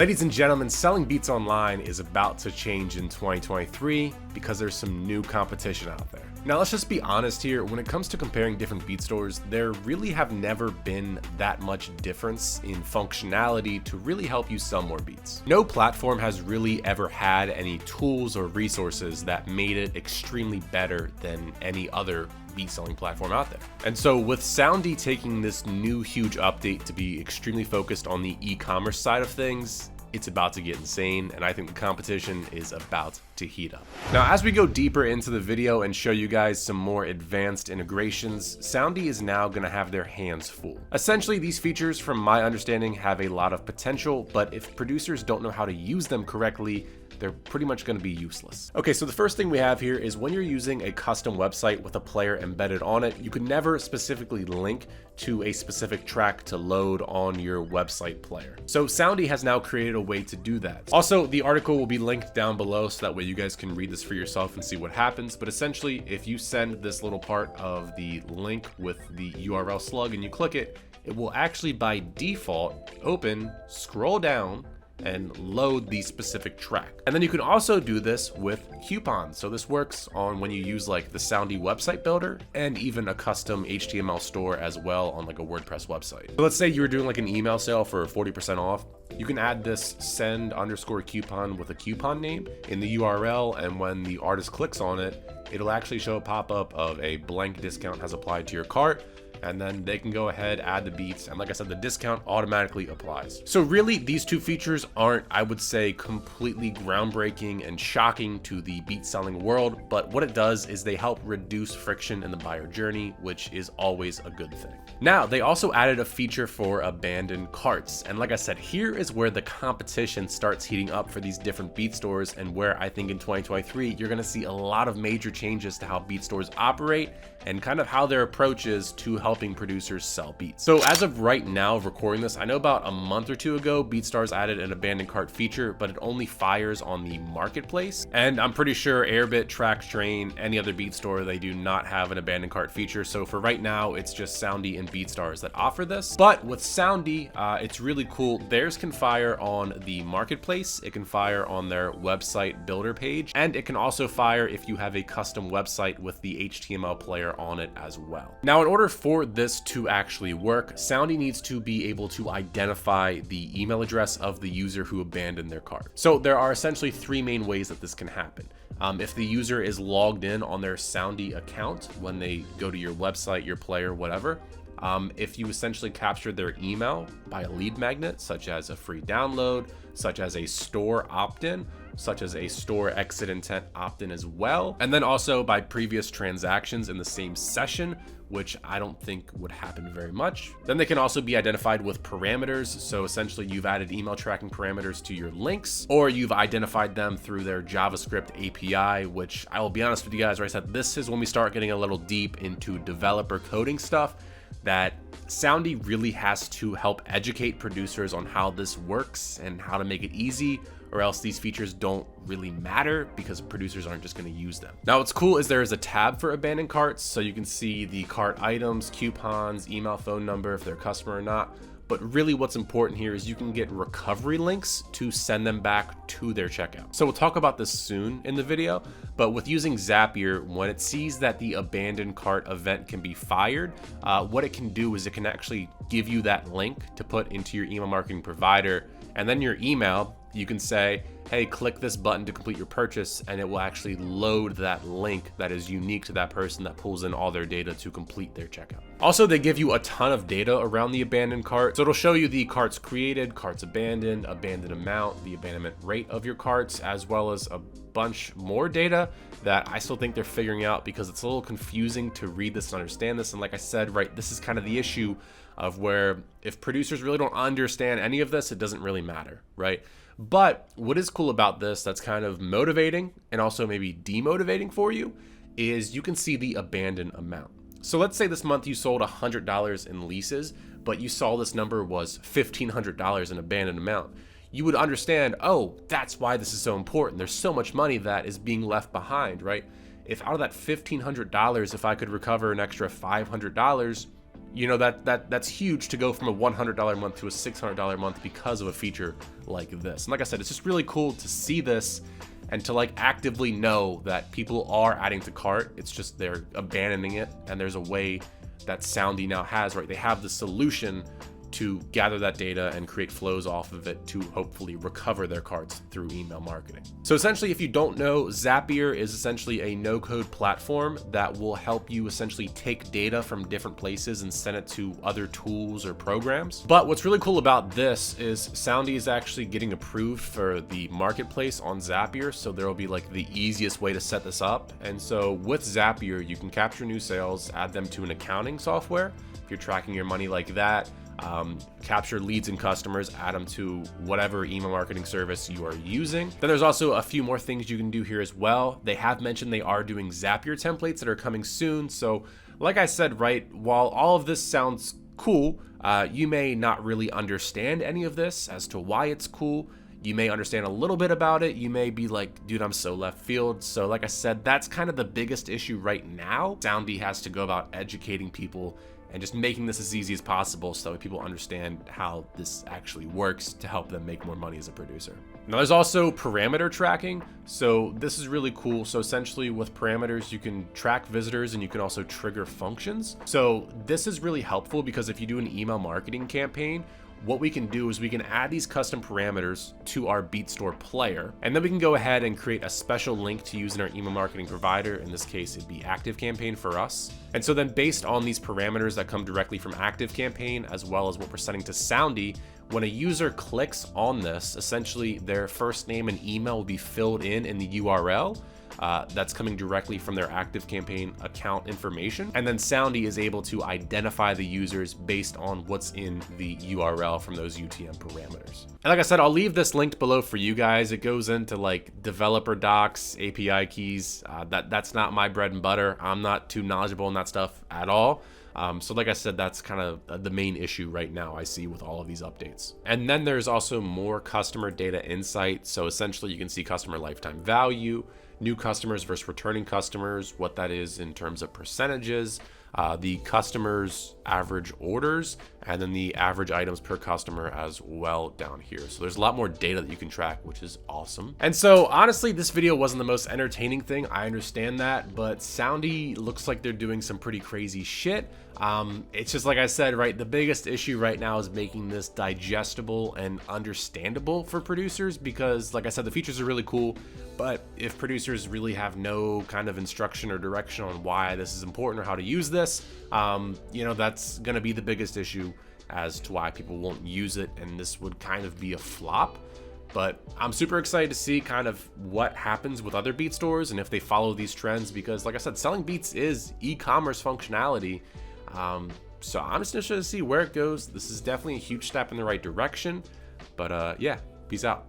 Ladies and gentlemen, selling beats online is about to change in 2023 because there's some new competition out there. Now let's just be honest here, when it comes to comparing different beat stores, there really have never been that much difference in functionality to really help you sell more beats. No platform has really ever had any tools or resources that made it extremely better than any other beat selling platform out there. And so with Soundy taking this new huge update to be extremely focused on the e-commerce side of things, it's about to get insane, and I think the competition is about to heat up. Now, as we go deeper into the video and show you guys some more advanced integrations, Soundy is now gonna have their hands full. Essentially, these features, from my understanding, have a lot of potential, but if producers don't know how to use them correctly, they're pretty much going to be useless. Okay, so the first thing we have here is when you're using a custom website with a player embedded on it, you can never specifically link to a specific track to load on your website player. So Soundy has now created a way to do that. Also, the article will be linked down below so that way you guys can read this for yourself and see what happens. But essentially, if you send this little part of the link with the URL slug and you click it, it will actually by default open, scroll down, and load the specific track. And then you can also do this with coupons. So this works on when you use like the Soundy website builder and even a custom HTML store as well on like a WordPress website. So let's say you were doing like an email sale for 40% off. You can add this send_coupon with a coupon name in the URL, and when the artist clicks on it, it'll actually show a pop-up of a blank discount has applied to your cart, and then they can go ahead, add the beats, and like I said, the discount automatically applies. So really, these two features aren't, I would say, completely groundbreaking and shocking to the beat selling world, but what it does is they help reduce friction in the buyer journey, which is always a good thing. Now, they also added a feature for abandoned carts, and like I said, here is where the competition starts heating up for these different beat stores, and where I think in 2023, you're gonna see a lot of major changes to how beat stores operate and kind of how their approach is to helping producers sell beats. So as of right now, recording this, I know about a month or two ago, BeatStars added an abandoned cart feature, but it only fires on the marketplace. And I'm pretty sure Airbit, Tracktrain, any other beat store, they do not have an abandoned cart feature. So for right now, it's just Soundy and BeatStars that offer this. But with Soundy, it's really cool. Theirs can fire on the marketplace, it can fire on their website builder page, and it can also fire if you have a custom website with the HTML player on it as well. Now, in order for this to actually work, Soundy needs to be able to identify the email address of the user who abandoned their cart. So there are essentially three main ways that this can happen. If the user is logged in on their Soundy account when they go to your website, your player, whatever, if you essentially capture their email by a lead magnet, such as a free download, such as a store opt-in, such as a store exit intent opt-in as well, and then also by previous transactions in the same session, which I don't think would happen very much. Then they can also be identified with parameters. So essentially you've added email tracking parameters to your links, or you've identified them through their JavaScript API, which I will be honest with you guys, right? This is when we start getting a little deep into developer coding stuff that Soundy really has to help educate producers on how this works and how to make it easy, or else these features don't really matter because producers aren't just going to use them. Now, what's cool is there is a tab for abandoned carts, so you can see the cart items, coupons, email, phone number, if they're a customer or not. But really what's important here is you can get recovery links to send them back to their checkout. So we'll talk about this soon in the video, but with using Zapier, when it sees that the abandoned cart event can be fired, what it can do is it can actually give you that link to put into your email marketing provider, and then your email, you can say, hey, click this button to complete your purchase, and it will actually load that link that is unique to that person that pulls in all their data to complete their checkout. Also, they give you a ton of data around the abandoned cart. So it'll show you the carts created, carts abandoned, abandoned amount, the abandonment rate of your carts, as well as a bunch more data that I still think they're figuring out because it's a little confusing to read this and understand this. And like I said, right, this is kind of the issue of where if producers really don't understand any of this, it doesn't really matter, right? But what is cool about this that's kind of motivating and also maybe demotivating for you is you can see the abandoned amount. So let's say this month you sold $100 in leases, but you saw this number was $1,500 in abandoned amount. You would understand, oh, that's why this is so important. There's so much money that is being left behind, right? If out of that $1,500, if I could recover an extra $500, you know, that's huge to go from a $100 a month to a $600 a month because of a feature like this. And like I said, it's just really cool to see this and to like actively know that people are adding to cart. It's just they're abandoning it, and there's a way that Soundy now has, right? They have the solution to gather that data and create flows off of it to hopefully recover their carts through email marketing. So essentially, if you don't know, Zapier is essentially a no-code platform that will help you essentially take data from different places and send it to other tools or programs. But what's really cool about this is Soundy is actually getting approved for the marketplace on Zapier, so there will be like the easiest way to set this up. And so with Zapier, you can capture new sales, add them to an accounting software if you're tracking your money like that. Capture leads and customers, add them to whatever email marketing service you are using. Then there's also a few more things you can do here as well. They have mentioned they are doing Zapier templates that are coming soon. So like I said, right, while all of this sounds cool, you may not really understand any of this as to why it's cool. You may understand a little bit about it. You may be like, dude, I'm so left field. So like I said, that's kind of the biggest issue right now. Soundy has to go about educating people and just making this as easy as possible so that people understand how this actually works to help them make more money as a producer. Now there's also parameter tracking. So this is really cool. So essentially with parameters, you can track visitors and you can also trigger functions. So this is really helpful because if you do an email marketing campaign, what we can do is we can add these custom parameters to our BeatStore player, and then we can go ahead and create a special link to use in our email marketing provider. In this case, it'd be ActiveCampaign for us. And so then based on these parameters that come directly from ActiveCampaign, as well as what we're setting to Soundy, when a user clicks on this, essentially their first name and email will be filled in the URL. That's coming directly from their ActiveCampaign account information. And then Soundy is able to identify the users based on what's in the URL from those UTM parameters. And like I said, I'll leave this linked below for you guys. It goes into like developer docs, API keys. That's not my bread and butter. I'm not too knowledgeable in that stuff at all. So like I said, that's kind of the main issue right now I see with all of these updates. And then there's also more customer data insight. So essentially you can see customer lifetime value, new customers versus returning customers, what that is in terms of percentages, the customers' average orders, and then the average items per customer as well down here. So there's a lot more data that you can track, which is awesome. And so honestly, this video wasn't the most entertaining thing. I understand that, but Soundy looks like they're doing some pretty crazy shit. It's just like I said, right? The biggest issue right now is making this digestible and understandable for producers because, like I said, the features are really cool, but if producers really have no kind of instruction or direction on why this is important or how to use this, you know, that's going to be the biggest issue as to why people won't use it, and this would kind of be a flop. But I'm super excited to see kind of what happens with other beat stores and if they follow these trends, because like I said, selling beats is e-commerce functionality. So I'm just interested to see where it goes. This is definitely a huge step in the right direction, but yeah, peace out.